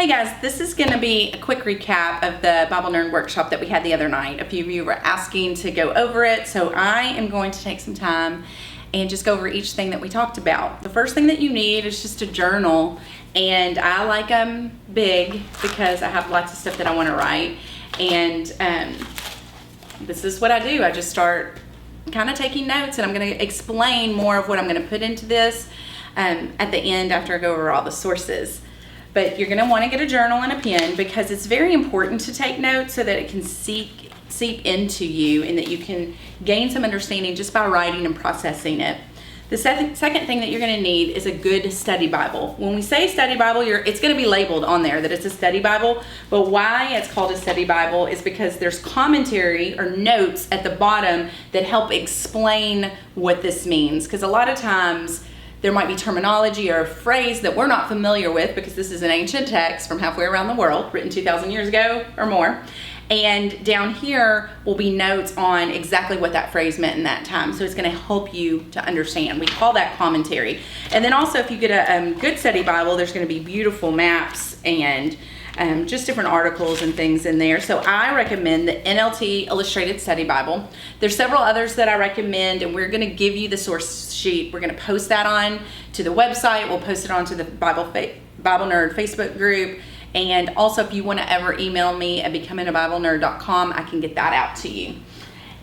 Hey guys, this is going to be a quick recap of the Bible Nerd workshop that we had the other night. A few of you were asking to go over it, so I am going to take some time and just go over each thing that we talked about. The first thing that you need is just a journal, and I like them big because I have lots of stuff that I want to write. And this is what I do. I just start kind of taking notes, and I'm going to explain more of what I'm going to put into this at the end after I go over all the sources. But you're going to want to get a journal and a pen because it's very important to take notes so that it can seep into you and that you can gain some understanding just by writing and processing it. The second thing that you're going to need is a good study Bible. When we say study Bible, it's going to be labeled on there that it's a study Bible, but why it's called a study Bible is because there's commentary or notes at the bottom that help explain what this means. Because a lot of times there might be terminology or a phrase that we're not familiar with because this is an ancient text from halfway around the world, written 2,000 years ago or more. And down here will be notes on exactly what that phrase meant in that time. So it's going to help you to understand. We call that commentary. And then also if you get a good study Bible, there's going to be beautiful maps and just different articles and things in there. So I recommend the NLT Illustrated Study Bible. There's several others that I recommend, and we're going to give you the source sheet. We're going to post that on to the website. We'll post it onto the Bible Nerd Facebook group. And also, if you want to ever email me at becomingabiblenerd.com, I can get that out to you.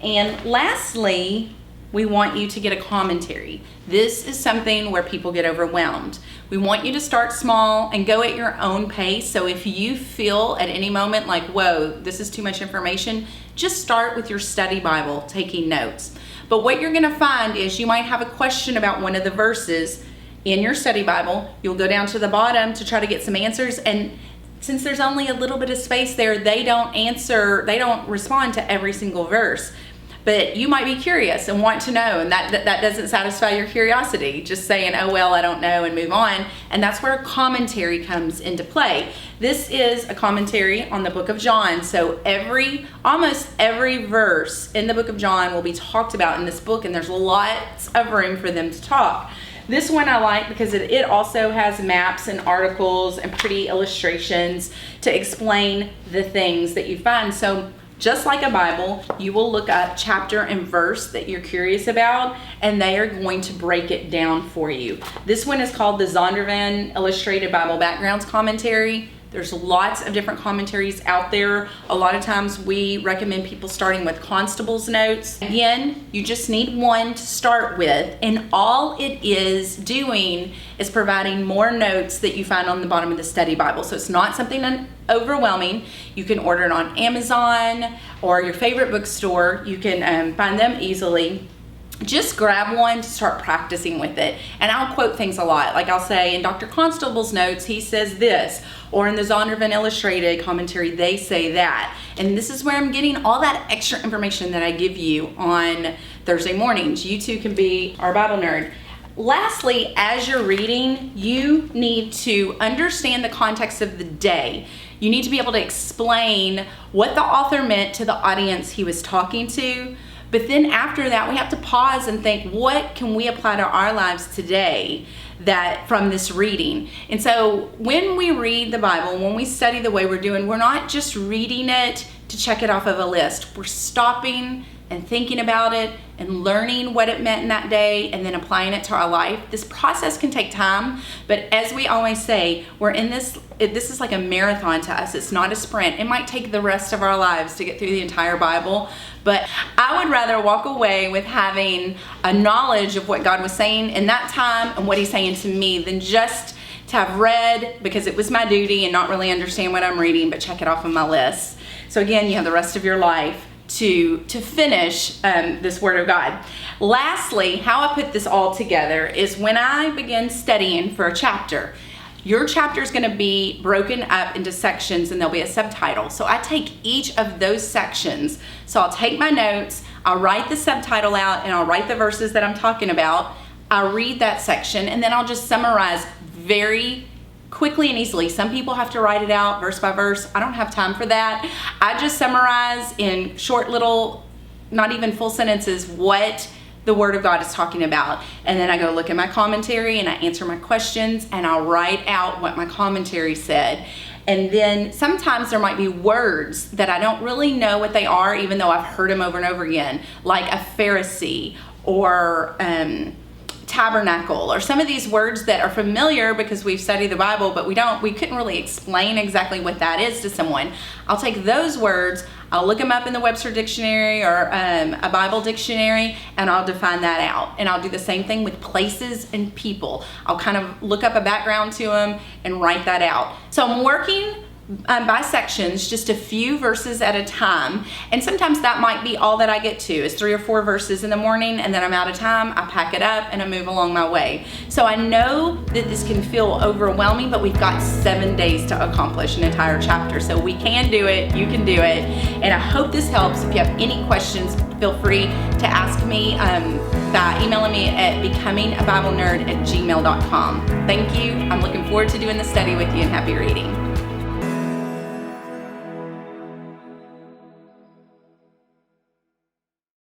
And lastly, we want you to get a commentary. This is something where people get overwhelmed. We want you to start small and go at your own pace. So if you feel at any moment like, whoa, this is too much information, just start with your study Bible, taking notes. But what you're going to find is you might have a question about one of the verses in your study Bible. You'll go down to the bottom to try to get some answers, and since there's only a little bit of space there, they don't respond to every single verse. But you might be curious and want to know, and that doesn't satisfy your curiosity, just saying, oh well, I don't know, and move on. And that's where commentary comes into play. This is a commentary on the book of John. So almost every verse in the book of John will be talked about in this book, and there's lots of room for them to talk. This one I like because it also has maps and articles and pretty illustrations to explain the things that you find. So just like a Bible, you will look up chapter and verse that you're curious about, and they are going to break it down for you. This one is called the Zondervan Illustrated Bible Backgrounds Commentary. There's lots of different commentaries out there. A lot of times we recommend people starting with Constable's notes. Again, you just need one to start with, and all it is doing is providing more notes that you find on the bottom of the study Bible. So it's not something overwhelming. You can order it on Amazon or your favorite bookstore. You can find them easily. Just grab one to start practicing with it. And I'll quote things a lot. Like I'll say in Dr. Constable's notes, he says this, or in the Zondervan Illustrated commentary, they say that. And this is where I'm getting all that extra information that I give you on Thursday mornings. You too can be our Bible nerd. Lastly, as you're reading, you need to understand the context of the day. You need to be able to explain what the author meant to the audience he was talking to. But then after that, we have to pause and think, what can we apply to our lives today from this reading? And so when we read the Bible, when we study the way we're doing, we're not just reading it to check it off of a list. We're stopping and thinking about it and learning what it meant in that day and then applying it to our life. This process can take time, but as we always say, we're in this is like a marathon to us. It's not a sprint. It might take the rest of our lives to get through the entire Bible, but I would rather walk away with having a knowledge of what God was saying in that time and what he's saying to me than just to have read because it was my duty and not really understand what I'm reading, but check it off on my list. So again, you have the rest of your life to finish this Word of God. Lastly, how I put this all together is when I begin studying for a chapter, your chapter is going to be broken up into sections and there'll be a subtitle. So I take each of those sections. So I'll take my notes, I'll write the subtitle out, and I'll write the verses that I'm talking about. I'll read that section, and then I'll just summarize very quickly and easily. Some people have to write it out verse by verse. I don't have time for that. I just summarize in short little, not even full sentences, what the Word of God is talking about. And then I go look at my commentary and I answer my questions and I'll write out what my commentary said. And then sometimes there might be words that I don't really know what they are, even though I've heard them over and over again, like a Pharisee or tabernacle, or some of these words that are familiar because we've studied the Bible, but we couldn't really explain exactly what that is to someone. I'll take those words, I'll look them up in the Webster Dictionary or a Bible dictionary, and I'll define that out. And I'll do the same thing with places and people. I'll kind of look up a background to them and write that out. So I'm working by sections, just a few verses at a time. And sometimes that might be all that I get to is 3 or 4 verses in the morning, and then I'm out of time. I pack it up and I move along my way. So I know that this can feel overwhelming, but we've got 7 days to accomplish an entire chapter. So we can do it, you can do it. And I hope this helps. If you have any questions, feel free to ask me by emailing me at becomingabiblenerd@gmail.com. Thank you. I'm looking forward to doing the study with you, and happy reading.